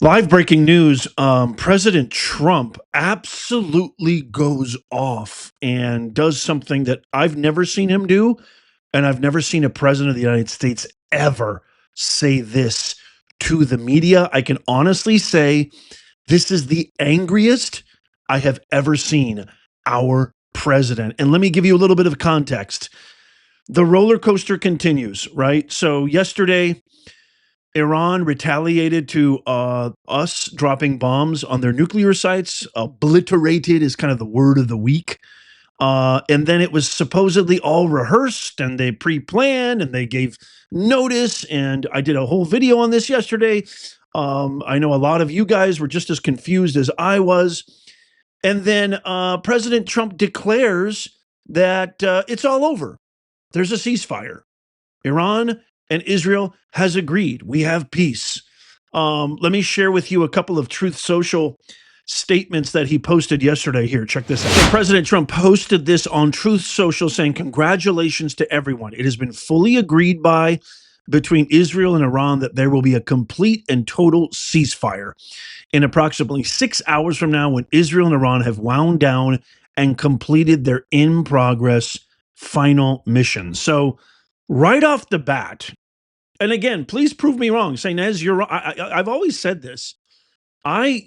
Live breaking news. President Trump absolutely goes off and does something that I've never seen him do. And I've never seen a president of the United States ever say this to the media. I can honestly say this is the angriest I have ever seen our president. And let me give you a little bit of context. The roller coaster continues, right? So, yesterday, Iran retaliated to us dropping bombs on their nuclear sites. Obliterated is kind of the word of the week. And then it was supposedly all rehearsed and they pre planned and they gave notice. And I did a whole video on this yesterday. I know a lot of you guys were just as confused as I was. And then President Trump declares that it's all over. There's a ceasefire. Iran and Israel has agreed. We have peace. Let me share with you a couple of Truth Social statements that he posted yesterday. Here, check this out. So President Trump posted this on Truth Social saying, "Congratulations to everyone. It has been fully agreed by between Israel and Iran that there will be a complete and total ceasefire in approximately 6 hours from now when Israel and Iran have wound down and completed their in progress final mission." So, right off the bat, and again, please prove me wrong. Say, Nez, you're wrong. I've always said this. I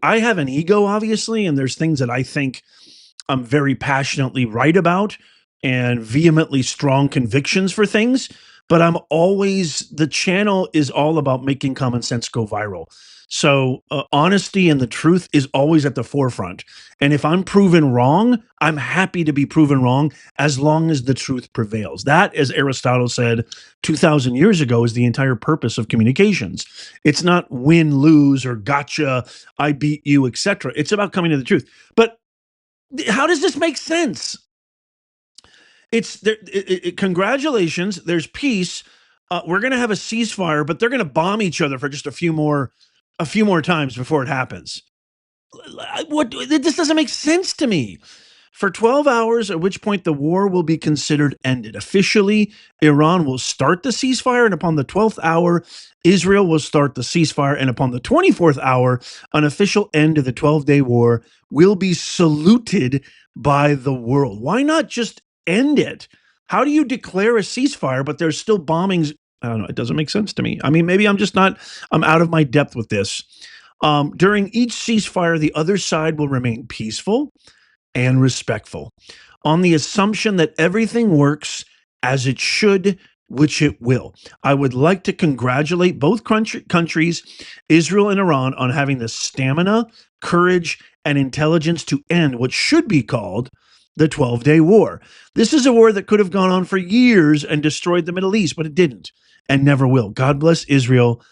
have an ego, obviously, and there's things that I think I'm very passionately right about and vehemently strong convictions for things. But the channel is all about making common sense go viral. So honesty and the truth is always at the forefront. And if I'm proven wrong, I'm happy to be proven wrong as long as the truth prevails. That, as Aristotle said 2,000 years ago, is the entire purpose of communications. It's not win, lose, or gotcha, I beat you, etc. It's about coming to the truth. But how does this make sense? It's there. Congratulations. There's peace. We're going to have a ceasefire, but they're going to bomb each other for just a few more times before it happens. What? This doesn't make sense to me. For 12 hours, at which point the war will be considered ended. Officially, Iran will start the ceasefire, and upon the 12th hour, Israel will start the ceasefire, and upon the 24th hour, an official end to the 12-day war will be saluted by the world. Why not just end it? How do you declare a ceasefire, but there's still bombings? I don't know. It doesn't make sense to me. I mean, maybe I'm out of my depth with this. During each ceasefire, the other side will remain peaceful and respectful, on the assumption that everything works as it should, which it will. I would like to congratulate both countries, Israel and Iran, on having the stamina, courage, and intelligence to end what should be called the 12-day war. This is a war that could have gone on for years and destroyed the Middle East, but it didn't and never will. God bless Israel.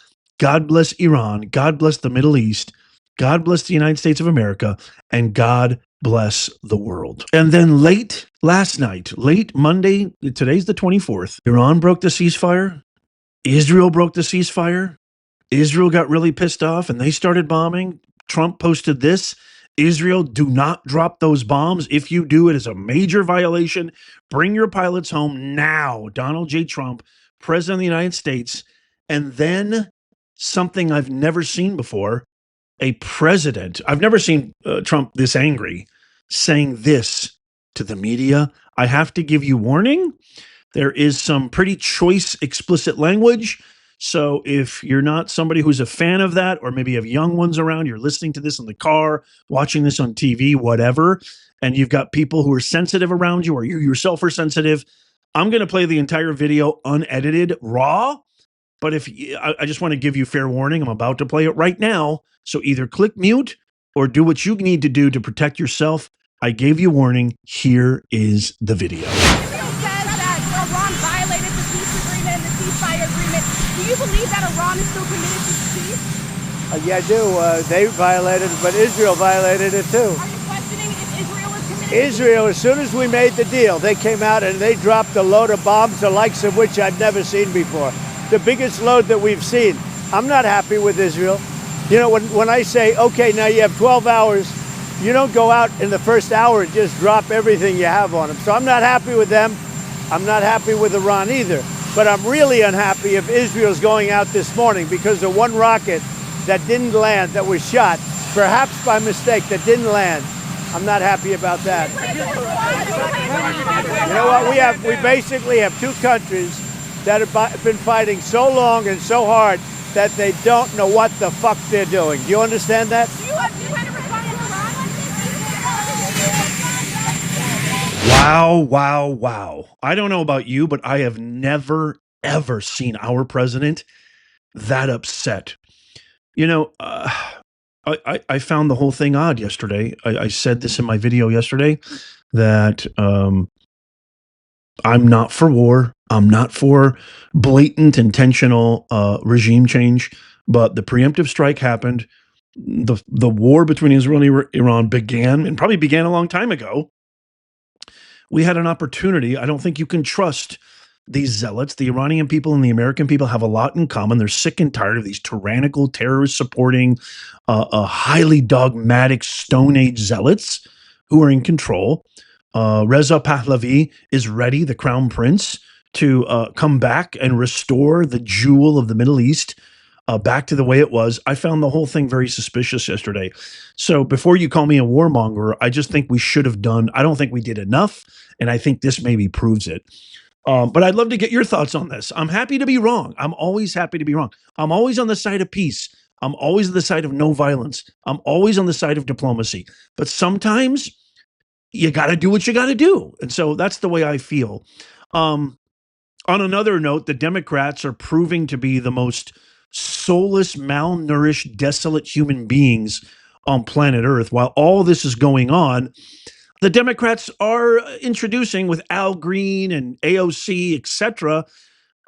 God bless Iran. God bless the Middle East. God bless the United States of America. And God bless the world. And then late Monday, today's the 24th, Iran broke the ceasefire. Israel broke the ceasefire. Israel got really pissed off and they started bombing. Trump posted this: Israel, do not drop those bombs. If you do, it is a major violation. Bring your pilots home now. Donald J. Trump, President of the United States. And then something I've never seen before, I've never seen Trump this angry, saying this to the media: I have to give you warning. There is some pretty choice, explicit language. So if you're not somebody who's a fan of that, or maybe you have young ones around, you're listening to this in the car, watching this on TV, whatever, and you've got people who are sensitive around you, or you yourself are sensitive, I'm going to play the entire video unedited, raw. But I just want to give you fair warning, I'm about to play it right now. So either click mute or do what you need to do to protect yourself. I gave you warning. Here is the video. Israel says that Iran violated the peace agreement and the ceasefire agreement. Do you believe that Iran is still committed to peace? Yeah, I do. They violated it, but Israel violated it too. Are you questioning if Israel is committed? Israel, as soon as we made the deal, they came out and they dropped a load of bombs, the likes of which I'd never seen before. The biggest load that we've seen. I'm not happy with Israel. You know, when I say, okay, now you have 12 hours, you don't go out in the first hour and just drop everything you have on them. So I'm not happy with them. I'm not happy with Iran either. But I'm really unhappy if Israel's going out this morning because the one rocket that didn't land, that was shot, perhaps by mistake, that didn't land. I'm not happy about that. You know what? We basically have two countries that have been fighting so long and so hard that they don't know what the fuck they're doing. Do you understand that? Do you have a response to Iran? Wow, wow, wow. I don't know about you, but I have never, ever seen our president that upset. You know, I found the whole thing odd yesterday. I said this in my video yesterday that I'm not for war. I'm not for blatant, intentional regime change. But the preemptive strike happened. The war between Israel and Iran began, and probably began a long time ago. We had an opportunity. I don't think you can trust these zealots. The Iranian people and the American people have a lot in common. They're sick and tired of these tyrannical, terrorist supporting, highly dogmatic Stone Age zealots who are in control. Reza Pahlavi is ready, the crown prince, to come back and restore the jewel of the Middle East back to the way it was. I found the whole thing very suspicious yesterday. So before you call me a warmonger, I just think we should have done, I don't think we did enough. And I think this maybe proves it. But I'd love to get your thoughts on this. I'm happy to be wrong. I'm always happy to be wrong. I'm always on the side of peace. I'm always on the side of no violence. I'm always on the side of diplomacy. But sometimes you got to do what you got to do. And so that's the way I feel. On another note, the Democrats are proving to be the most soulless, malnourished, desolate human beings on planet Earth. While all this is going on, the Democrats are introducing, with Al Green and AOC, etc.,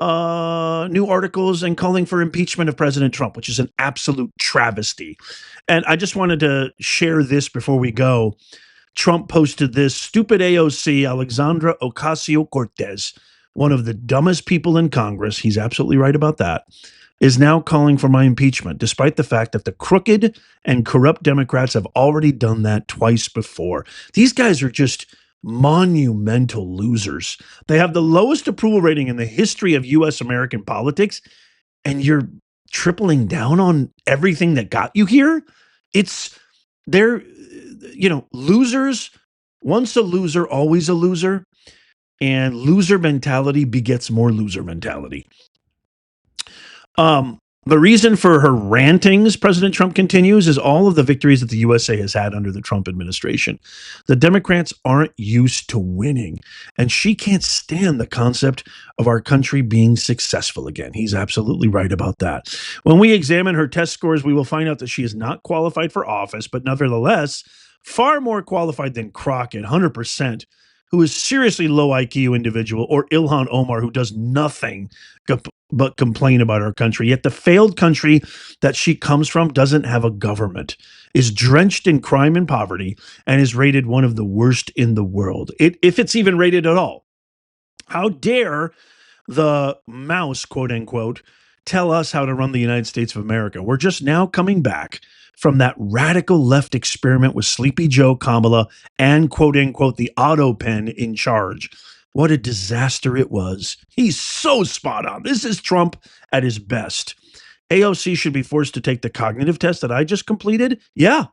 new articles and calling for impeachment of President Trump, which is an absolute travesty. And I just wanted to share this before we go. Trump posted this: stupid AOC, Alexandra Ocasio-Cortez, one of the dumbest people in Congress, he's absolutely right about that, is now calling for my impeachment, despite the fact that the crooked and corrupt Democrats have already done that twice before. These guys are just monumental losers. They have the lowest approval rating in the history of U.S. American politics, and you're tripling down on everything that got you here? They're, losers. Once a loser, always a loser. And loser mentality begets more loser mentality. The reason for her rantings, President Trump continues, is all of the victories that the USA has had under the Trump administration. The Democrats aren't used to winning, and she can't stand the concept of our country being successful again. He's absolutely right about that. When we examine her test scores, we will find out that she is not qualified for office, but nevertheless, far more qualified than Crockett, 100%, who is seriously low IQ individual, or Ilhan Omar, who does nothing but complain about our country. Yet the failed country that she comes from doesn't have a government, is drenched in crime and poverty, and is rated one of the worst in the world, if it's even rated at all. How dare the mouse, quote unquote, tell us how to run the United States of America? We're just now coming back from that radical left experiment with Sleepy Joe, Kamala, and, quote unquote, the auto pen in charge. What a disaster it was. He's so spot on. This is Trump at his best. AOC should be forced to take the cognitive test that I just completed. Yeah,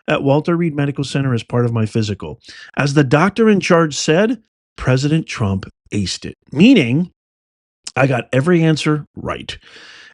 at Walter Reed Medical Center as part of my physical. As the doctor in charge said, President Trump aced it, meaning I got every answer right.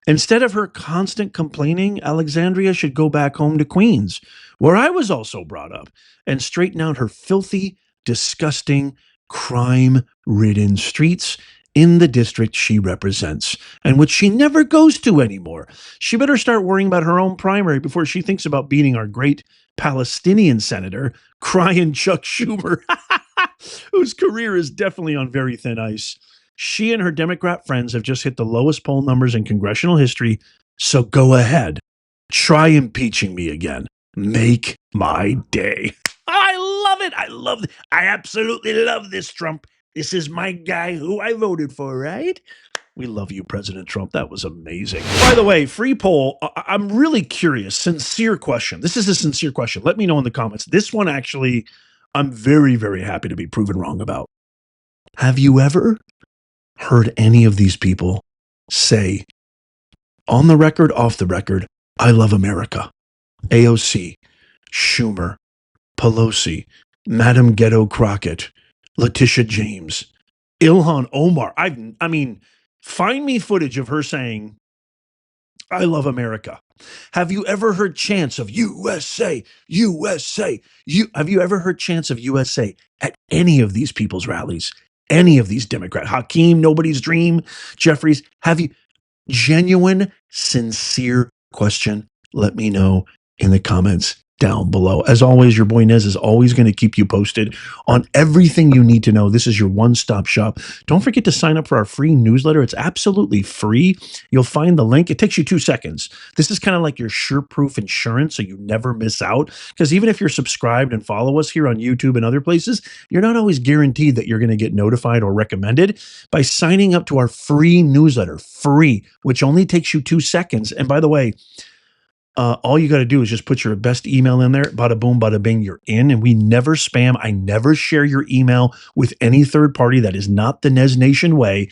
Instead of her constant complaining, Alexandria should go back home to Queens, where I was also brought up, and straighten out her filthy, disgusting, crime-ridden streets in the district she represents, and which she never goes to anymore. She better start worrying about her own primary before she thinks about beating our great Palestinian senator, crying Chuck Schumer, whose career is definitely on very thin ice. She and her Democrat friends have just hit the lowest poll numbers in congressional history, so go ahead. Try impeaching me again. Make my day. I love it. I absolutely love this, Trump. This is my guy who I voted for, right? We love you, President Trump. That was amazing. By the way, free poll. I'm really curious. Sincere question. This is a sincere question. Let me know in the comments. This one, actually, I'm very, very happy to be proven wrong about. Have you ever heard any of these people say, on the record, off the record, I love America. AOC, Schumer, Pelosi, Madam Ghetto Crockett, Letitia James, Ilhan Omar. I mean, find me footage of her saying, I love America. Have you ever heard chants of USA, USA? Have you ever heard chants of USA at any of these people's rallies? Any of these Democrat, Hakeem, Nobody's Dream, Jeffries, have you? Genuine, sincere question. Let me know in the comments down below. As always, your boy Nez is always going to keep you posted on everything you need to know. This is your one-stop shop. Don't forget to sign up for our free newsletter. It's absolutely free. You'll find the link. It takes you 2 seconds. This is kind of like your SureProof insurance, so you never miss out. Because even if you're subscribed and follow us here on YouTube and other places, you're not always guaranteed that you're going to get notified or recommended. By signing up to our free newsletter, free, which only takes you 2 seconds. And by the way, all you got to do is just put your best email in there. Bada boom, bada bing, you're in. And we never spam. I never share your email with any third party. That is not the Nez Nation way.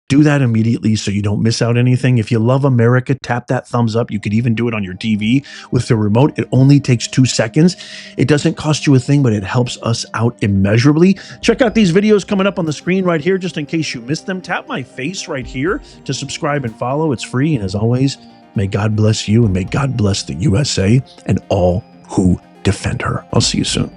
Do that immediately so you don't miss out anything. If you love America, tap that thumbs up. You could even do it on your TV with the remote. It only takes 2 seconds. It doesn't cost you a thing, but it helps us out immeasurably. Check out these videos coming up on the screen right here, just in case you missed them. Tap my face right here to subscribe and follow. It's free. And as always, may God bless you and may God bless the USA and all who defend her. I'll see you soon.